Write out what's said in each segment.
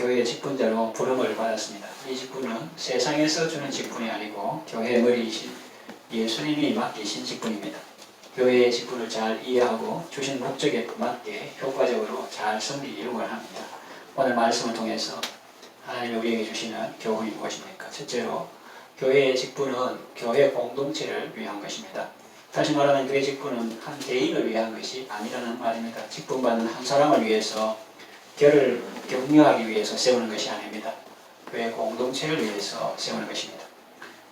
교회의 직분자로 부름을 받았습니다. 이 직분은 세상에서 주는 직분이 아니고 교회의 머리이신 예수님이 맡기신 직분입니다. 교회의 직분을 잘 이해하고 주신 목적에 맞게 효과적으로 잘 섬기기를 원합니다. 오늘 말씀을 통해서 하나님이 우리에게 주시는 교훈이 무엇입니까? 첫째로 교회의 직분은 교회 공동체를 위한 것입니다. 다시 말하면 교회 직분은 한 개인을 위한 것이 아니라는 말입니다. 직분받는 한 사람을 위해서 교회를 격려하기 위해서 세우는 것이 아닙니다. 교회 공동체를 위해서 세우는 것입니다.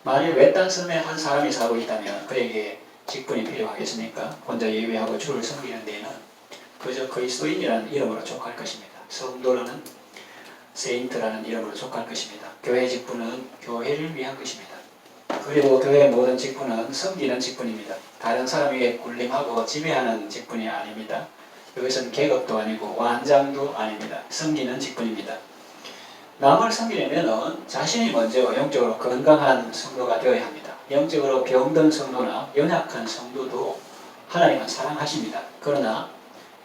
만일 외딴 섬에 한 사람이 살고 있다면 그에게 직분이 필요하겠습니까? 혼자 예배하고 주를 섬기는 데에는 그저 그리스도인이라는 이름으로 족할 것입니다. 성도라는 세인트라는 이름으로 족할 것입니다. 교회 직분은 교회를 위한 것입니다. 그리고 교회의 모든 직분은 섬기는 직분입니다. 다른 사람에게 군림하고 지배하는 직분이 아닙니다. 이것은 계급도 아니고 완장도 아닙니다. 섬기는 직분입니다. 남을 섬기려면 자신이 먼저 영적으로 건강한 성도가 되어야 합니다. 영적으로 병든 성도나 연약한 성도도 하나님은 사랑하십니다. 그러나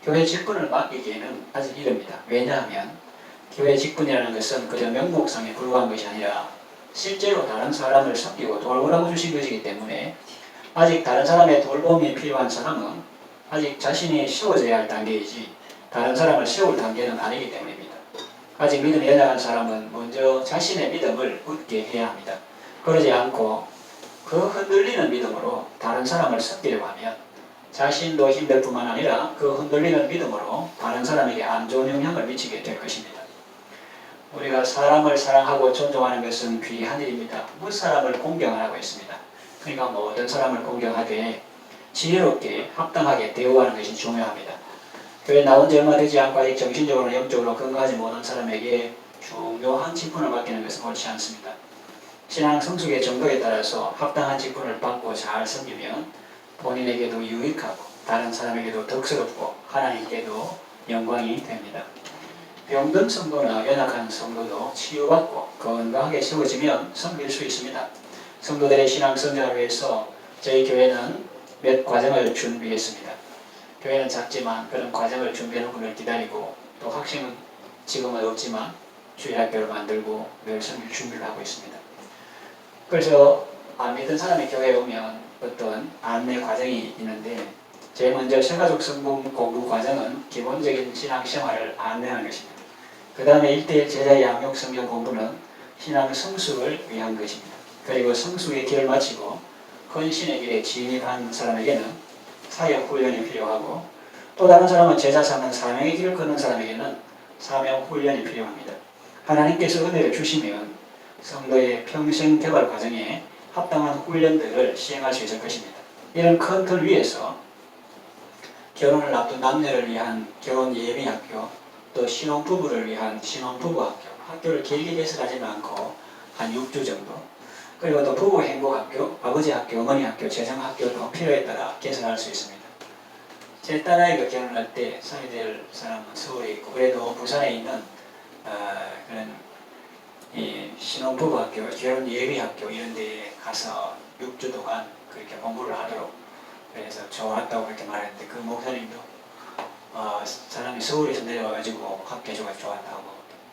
교회 직분을 맡기기에는 아직 이릅니다. 왜냐하면 교회 직분이라는 것은 그저 명목상에 불과한 것이 아니라 실제로 다른 사람을 섬기고 돌보라고 주신 것이기 때문에 아직 다른 사람의 돌봄이 필요한 사람은 아직 자신이 세워져야 할 단계이지 다른 사람을 세울 단계는 아니기 때문입니다. 아직 믿음이 연약한 사람은 먼저 자신의 믿음을 굳게 해야 합니다. 그러지 않고 그 흔들리는 믿음으로 다른 사람을 섬기려고 하면 자신도 힘들 뿐만 아니라 그 흔들리는 믿음으로 다른 사람에게 안 좋은 영향을 미치게 될 것입니다. 우리가 사람을 사랑하고 존중하는 것은 귀한 일입니다. 무사람을 공경하라고 했습니다. 그러니까 모든 사람을 공경하되 지혜롭게 합당하게 대우하는 것이 중요합니다. 교회 나온 지 얼마 되지 않고 아직 정신적으로 영적으로 건강하지 못한 사람에게 중요한 직분을 맡기는 것은 옳지 않습니다. 신앙 성숙의 정도에 따라서 합당한 직분을 받고 잘 섬기면 본인에게도 유익하고 다른 사람에게도 덕스럽고 하나님께도 영광이 됩니다. 병든 성도나 연약한 성도도 치유받고 건강하게 세워지면 섬길 수 있습니다. 성도들의 신앙 성장을 위해서 저희 교회는 몇 과정을 준비했습니다. 교회는 작지만 그런 과정을 준비하는 분을 기다리고 또 학생은 지금은 없지만 주일학교를 만들고 늘 섬길 준비를 하고 있습니다. 그래서 안 믿은 사람이 교회에 오면 어떤 안내 과정이 있는데 제일 먼저 새가족 성공 공부 과정은 기본적인 신앙생활을 안내하는 것입니다. 그 다음에 1대1 제자 양육 성경 공부는 신앙 성숙을 위한 것입니다. 그리고 성숙의 길을 마치고 헌신의 길에 진입한 사람에게는 사역 훈련이 필요하고 또 다른 사람은 제자 삼는 사명의 길을 걷는 사람에게는 사명 훈련이 필요합니다. 하나님께서 은혜를 주시면 성도의 평생 개발 과정에 합당한 훈련들을 시행할 수 있을 것입니다. 이런 큰 틀 위에서 결혼을 앞둔 남녀를 위한 결혼 예비학교, 또 신혼부부를 위한 신혼부부학교, 학교를 길게 개설하지는 않고 한 6주 정도, 그리고 또 부부 행복학교, 아버지 학교, 어머니 학교, 재정학교도 필요에 따라 개설할 수 있습니다. 제 딸아이가 결혼할 때 사회될 사람은 서울에 있고 그래도 부산에 있는 그런 이 신혼부부학교, 결혼 예비학교 이런 데에 가서 6주 동안 그렇게 공부를 하도록 그래서 좋았다고 그렇게 말했는데 그 목사님도 사람이 서울에서 내려와가지고 학교가 좋았다고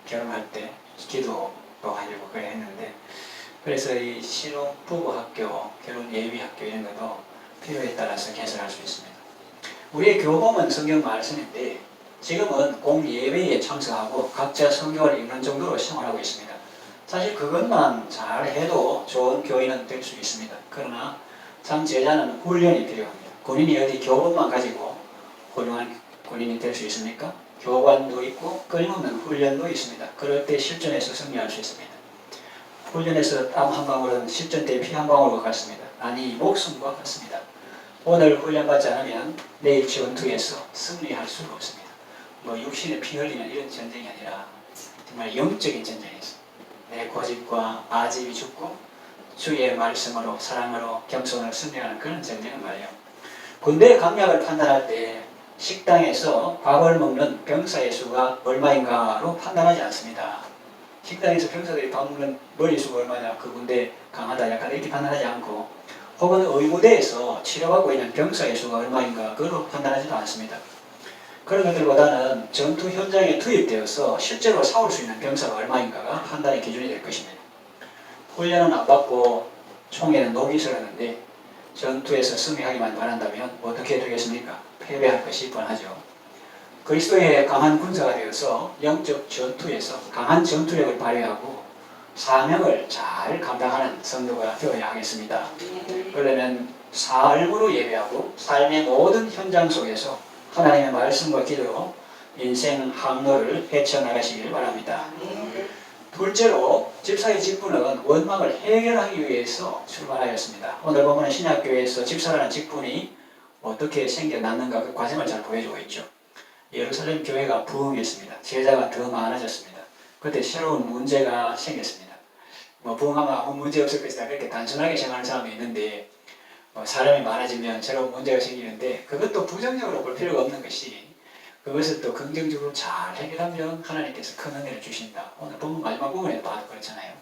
결혼할 때 기도도 하려고 그래 했는데 그래서 이 신혼부부 학교, 결혼 예비 학교 이런 것도 필요에 따라서 개설할 수 있습니다. 우리의 교범은 성경 말씀인데 지금은 공예배에 참석하고 각자 성경을 읽는 정도로 생활하고 있습니다. 사실 그것만 잘 해도 좋은 교인은 될 수 있습니다. 그러나 참 제자는 훈련이 필요합니다. 본인이 어디 교본만 가지고 훌륭한 군인이 될 수 있습니까? 교관도 있고 끊임없는 훈련도 있습니다. 그럴 때 실전에서 승리할 수 있습니다. 훈련에서 땀 한 방울은 실전 때 피 한 방울과 같습니다. 아니 목숨과 같습니다. 오늘 훈련받지 않으면 내일 전투에서 승리할 수가 없습니다. 뭐 육신에 피 흘리는 이런 전쟁이 아니라 정말 영적인 전쟁에서 내 고집과 아집이 죽고 주의 말씀으로 사랑으로 겸손으로 승리하는 그런 전쟁은 말이에요. 군대 강약을 판단할 때 식당에서 밥을 먹는 병사의 수가 얼마인가로 판단하지 않습니다. 식당에서 병사들이 밥 먹는 머리 수가 얼마냐, 그 군대 강하다 약하다 이렇게 판단하지 않고 혹은 의무대에서 치료받고 있는 병사의 수가 얼마인가 그걸로 판단하지도 않습니다. 그런 것들보다는 전투 현장에 투입되어서 실제로 싸울 수 있는 병사가 얼마인가가 판단의 기준이 될 것입니다. 훈련은 안 받고 총에는 녹이 슬었는데 전투에서 승리하기만 바란다면 어떻게 되겠습니까? 패배할 것이 뻔하죠. 그리스도의 강한 군사가 되어서 영적 전투에서 강한 전투력을 발휘하고 사명을 잘 감당하는 성도가 되어야 하겠습니다. 그러려면 삶으로 예배하고 삶의 모든 현장 속에서 하나님의 말씀과 기도로 인생 항로를 헤쳐나가시길 바랍니다. 둘째로 집사의 직분은 원망을 해결하기 위해서 출발하였습니다. 오늘 보면 신약교회에서 집사라는 직분이 어떻게 생겨났는가 그 과정을 잘 보여주고 있죠. 예루살렘 교회가 부흥했습니다. 제자가 더 많아졌습니다. 그때 새로운 문제가 생겼습니다. 부흥하면 아무 문제 없을 것이다 그렇게 단순하게 생각하는 사람이 있는데 사람이 많아지면 새로운 문제가 생기는데 그것도 부정적으로 볼 필요가 없는 것이 그것을 또 긍정적으로 잘 해결하면 하나님께서 큰 은혜를 주신다. 오늘 본문 마지막 부분에도 봐도 그렇잖아요.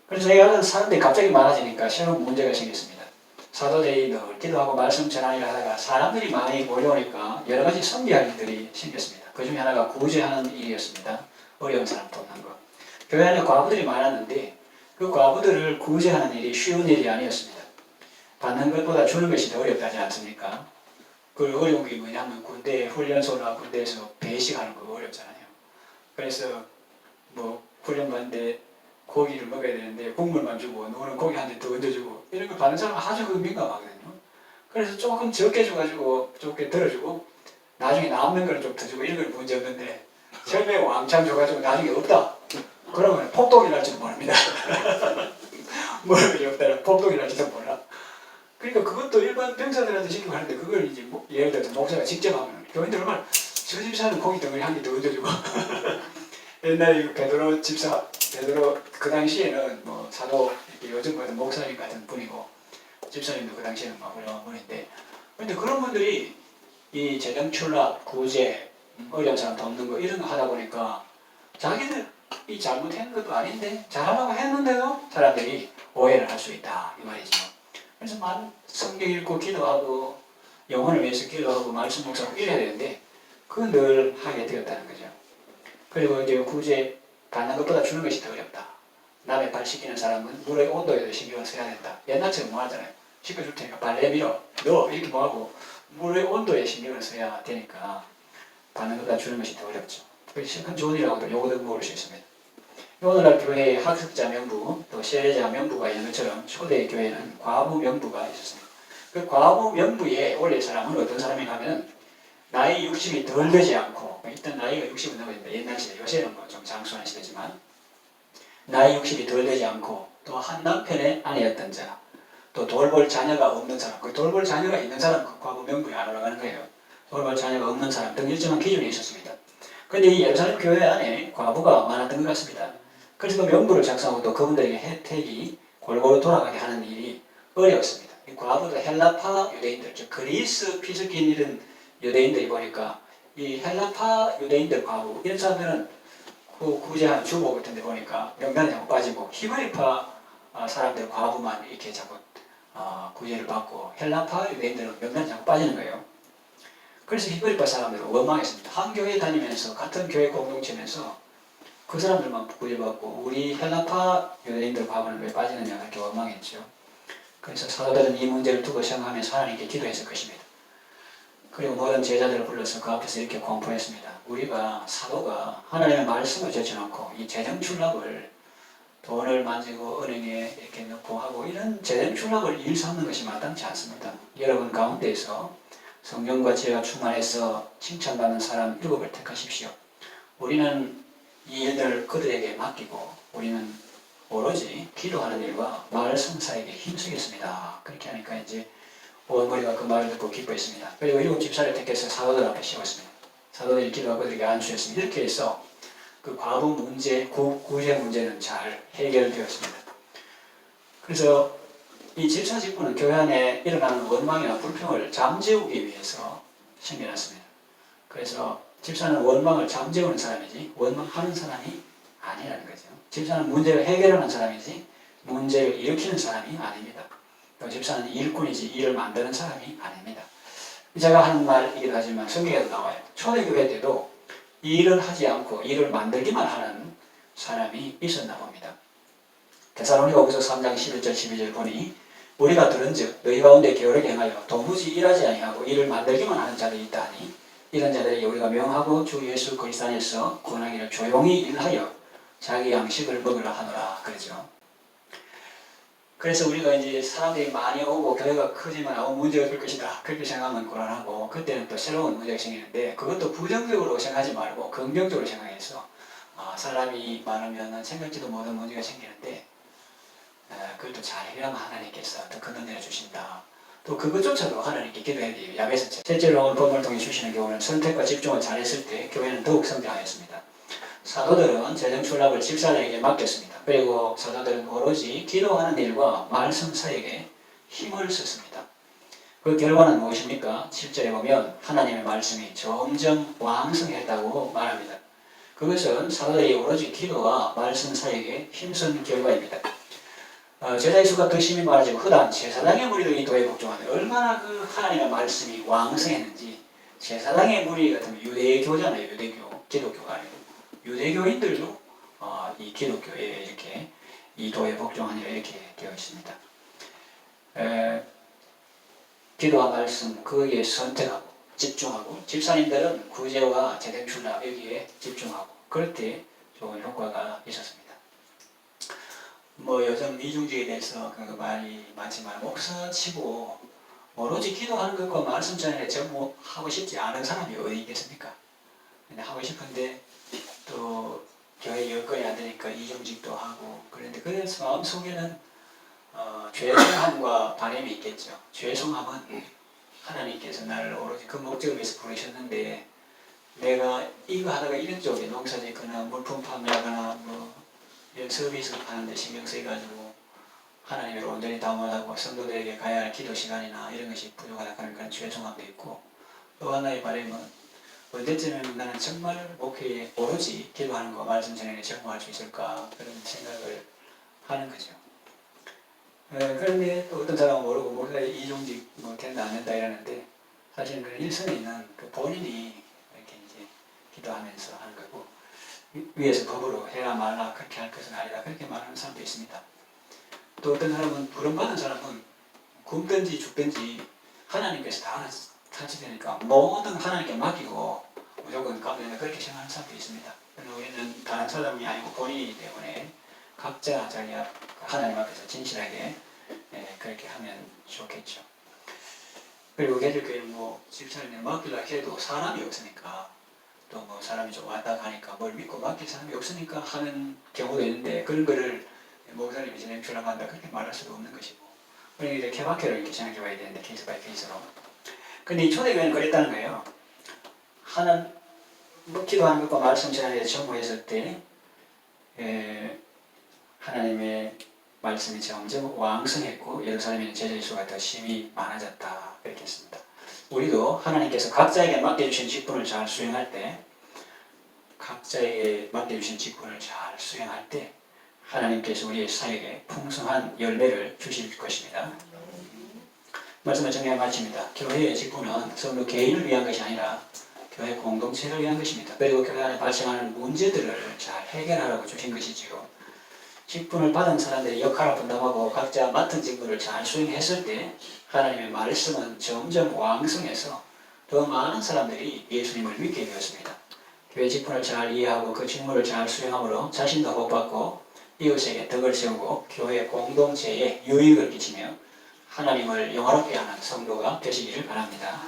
그래서 제가 사람들이 갑자기 많아지니까 새로운 문제가 생겼습니다. 사도들이 늘 기도하고 말씀 전하기를 하다가 사람들이 많이 몰려오니까 여러 가지 선비할 일들이 생겼습니다. 그 중에 하나가 구제하는 일이었습니다. 어려운 사람 돕는 것. 교회 안에 과부들이 많았는데 그 과부들을 구제하는 일이 쉬운 일이 아니었습니다. 받는 것보다 주는 것이 더 어렵다지 않습니까? 그 어려운 게 뭐냐면 군대 훈련소나 군대에서 배식하는 거 어렵잖아요. 그래서 훈련 받는데 고기를 먹어야 되는데 국물만 주고 너는 고기 한 대 더 얹어주고 이런 거 받는 사람은 아주 민감하거든요. 그래서 조금 적게 줘가지고 적게 덜어주고 나중에 남는 걸 좀 더 주고 이런 건 문제 없는데 처음에 왕창 줘가지고 나중에 없다. 그러면 폭독이 날지도 모릅니다. 먹을 게 없다면 폭독이 날지도 몰라. 그러니까 그것도 일반 병사들한테 시키고 하는데 그걸 이제 예를 들어서 목사가 직접 하면 교인들 얼마나 저 집사는 고기 덩어리 한 개 더 얹어주고 옛날에 베드로 그 당시에는 사도 요즘 같은 목사님 같은 분이고 집사님도 그 당시에는 훌륭한 분인데 그런데 그런 분들이 이 재정 출납, 구제, 어려운 사람 돕는 거 이런 거 하다 보니까 자기들 이 잘못한 것도 아닌데 잘하려고 했는데도 사람들이 오해를 할 수 있다 이 말이죠. 그래서 많은 성경 읽고 기도하고 영혼을 위해서 기도하고 말씀 묵상하고 이래야 되는데 그건 늘 하게 되었다는 거죠. 그리고 이제 구제 받는 것보다 주는 것이 더 어렵다. 남의 발 씻기는 사람은 물의 온도에도 신경을 써야 된다. 옛날처럼 뭐 하잖아요. 씻겨줄 테니까 발레 밀어 넣어 이렇게 뭐하고 물의 온도에 신경을 써야 되니까 받는 것보다 주는 것이 더 어렵죠. 그래서 큰 좋은 일하고도 요거도 모을 수 있습니다. 오늘날 교회에 학습자 명부, 또 세례자 명부가 있는 것처럼 초대 교회는 과부 명부가 있었습니다. 그 과부 명부에 올릴 사람은 어떤 사람인가 하면 나이 60이 덜 되지 않고 일단 나이가 60은 넘어진다. 옛날 시대, 요새는 좀 장수한 시대지만 나이 60이 덜 되지 않고 또 한 남편의 아내였던 자, 또 돌볼 자녀가 없는 사람, 그 돌볼 자녀가 있는 사람 그 과부 명부에 안 올라가는 거예요. 돌볼 자녀가 없는 사람 등 일정한 기준이 있었습니다. 그런데 이 예루살렘 교회 안에 과부가 많았던 것 같습니다. 그래서 그 명부를 작성하고 또 그분들에게 혜택이 골고루 돌아가게 하는 일이 어려웠습니다. 이 과부도 헬라파 유대인들, 즉 그리스 피스긴 이런 유대인들이 보니까 이 헬라파 유대인들 과부 이런 사람들은 그 구제하는 주보 같은 데 보니까 명단에 자꾸 빠지고 히브리파 사람들 과부만 이렇게 자꾸 구제를 받고 헬라파 유대인들은 명단에 자꾸 빠지는 거예요. 그래서 히브리파 사람들은 원망했습니다. 한 교회 다니면서 같은 교회 공동체면서 그 사람들만 구제받고 우리 헬라파 유대인들 과부는 왜 빠지느냐 그렇게 원망했죠. 그래서 사도들은 이 문제를 두고 생각하면서 하나님께 기도했을 것입니다. 그리고 모든 제자들을 불러서 그 앞에서 이렇게 공포했습니다. 우리가 사도가 하나님의 말씀을 제쳐놓고 이 재정 출납을 돈을 만지고 은행에 이렇게 넣고 하고 이런 재정 출납을 일 삼는 것이 마땅치 않습니다. 여러분 가운데에서 성령과 지혜가 충만해서 칭찬받는 사람 7을 택하십시오. 우리는 이 일들을 그들에게 맡기고 우리는 오로지 기도하는 일과 말씀 사에게 힘쓰겠습니다. 그렇게 하니까 이제 온 머리가 그 말을 듣고 기뻐했습니다. 그리고 7 집사를 택해서 사도들 앞에 세웠습니다. 사도들이 기도하고 그들에게 안수했습니다. 이렇게 해서 그 과부 문제, 구제 문제는 잘 해결되었습니다. 그래서 이 집사 직분은 교회 안에 일어나는 원망이나 불평을 잠재우기 위해서 생겨났습니다. 그래서 집사는 원망을 잠재우는 사람이지 원망하는 사람이 아니라는 거죠. 집사는 문제를 해결하는 사람이지 문제를 일으키는 사람이 아닙니다. 또 집사는 일꾼이지 일을 만드는 사람이 아닙니다. 제가 하는 말이기도 하지만 성경에도 나와요. 초대교회 때도 일을 하지 않고 일을 만들기만 하는 사람이 있었나 봅니다. 데살로니가후서 3장 11절 12절 보니 우리가 들은즉 너희 가운데 게으르게 행하여 도무지 일하지 아니하고 일을 만들기만 하는 자들이 있다니 이런 자들에게 우리가 명하고 주 예수 그리스도 안에서 권하기를 조용히 일하여 자기 양식을 먹으라 하노라 그러죠. 그래서 우리가 이제 사람들이 많이 오고 교회가 크지만 문제가 될 것이다 그렇게 생각하면 곤란하고 그때는 또 새로운 문제가 생기는데 그것도 부정적으로 생각하지 말고 긍정적으로 생각해서 사람이 많으면 생각지도 못한 문제가 생기는데 그것도 잘 해결하면 하나님께서 더 큰 은혜를 주신다. 또 그것조차도 하나님께 기도해야 돼요. 야베스처럼. 실제로 오늘 본문을 통해 주시는 교훈은 선택과 집중을 잘했을 때 교회는 더욱 성장하였습니다. 사도들은 재정출납을 집사들에게 맡겼습니다. 그리고 사도들은 오로지 기도하는 일과 말씀 사이에 힘을 썼습니다. 그 결과는 무엇입니까? 7절에 보면 하나님의 말씀이 점점 왕성했다고 말합니다. 그것은 사도들이 오로지 기도와 말씀 사이에 힘쓴 결과입니다. 제자의 수가 더 심히 말하자고 흔한 제사장의 무리들이 도에 복종하는데 얼마나 그 하나님의 말씀이 왕성했는지 제사장의 무리 같은 유대교잖아요. 유대교, 기독교가 아니고 유대교인들도 이 기독교에 이렇게 이 도에 복종하니라 이렇게 되어 있습니다. 기도와 말씀 거기에 선택하고 집중하고 집사님들은 구제와 재정출납 여기에 집중하고 그럴 때 좋은 효과가 있었습니다. 요즘 이중직에 대해서 그 말이 많지만 목사 치고 오로지 기도하는 것과 말씀 전에 전부 하고 싶지 않은 사람이 어디 있겠습니까? 근데 하고 싶은데 또 교회 여건이 안 되니까 이중직도 하고 그런데 그래서 마음속에는 죄송함과 바람이 있겠죠. 죄송함은 하나님께서 나를 오로지 그 목적을 위해서 부르셨는데 내가 이거 하다가 이런 쪽에 농사 짓거나 물품 판매하거나 이런 서비스 하는데 신경 쓰여가지고 하나님을 온전히 담아하고 성도들에게 가야 할 기도 시간이나 이런 것이 부족하다 하는 그런 죄송함도 있고 또 하나의 바람은 언제쯤에 나는 정말 목회에 오로지 기도하는 거 말씀 전에 전무할 수 있을까 그런 생각을 하는 거죠. 그런데 또 어떤 사람은 모르고 목회가 이중직 된다 안 된다 이러는데 사실은 그 일선에 있는 그 본인이 이렇게 이제 기도하면서 하는 거고 위에서 법으로 해라 말라 그렇게 할 것은 아니다 그렇게 말하는 사람도 있습니다. 또 어떤 사람은 부름받은 사람은 굶든지 죽든지 하나님께서 다 타치되니까 모든 하나님께 맡기고 무조건 가면 그렇게 생각하는 사람도 있습니다. 우리는 다른 사람이 아니고 본인이기 때문에 각자 자기 하나님 앞에서 진실하게 그렇게 하면 좋겠죠. 그리고 개들교회는 집사님을 맡기려 해도 사람이 없으니까 또 사람이 좀 왔다 가니까 뭘 믿고 맡길 사람이 없으니까 하는 경우도 있는데 그런 거를 목사님이 진행주라고 한다 그렇게 말할 수도 없는 것이고 우리는 이제 케바케로 이렇게 생각해 봐야 되는데 케이스 바이 케이스로. 근데 이 초대교회는 그랬다는 거예요. 기도하는 것과 말씀 전에 전무했을 때 하나님의 말씀이 점점 왕성했고 예루살렘에는 제자의 수가 더 심히 많아졌다 그렇게 했습니다. 우리도 하나님께서 각자에게 맡겨주신 직분을 잘 수행할 때 하나님께서 우리의 사역에 풍성한 열매를 주실 것입니다. 말씀을 정리해 마칩니다. 교회의 직분은 성도 개인을 위한 것이 아니라 교회 공동체를 위한 것입니다. 그리고 교회 안에 발생하는 문제들을 잘 해결하라고 주신 것이지요. 직분을 받은 사람들이 역할을 분담하고 각자 맡은 직분을 잘 수행했을 때 하나님의 말씀은 점점 왕성해서 더 많은 사람들이 예수님을 믿게 되었습니다. 교회 직분을 잘 이해하고 그 직무를 잘 수행함으로 자신도 복받고 이웃에게 덕을 세우고 교회 공동체에 유익을 끼치며 하나님을 영화롭게 하는 성도가 되시기를 바랍니다.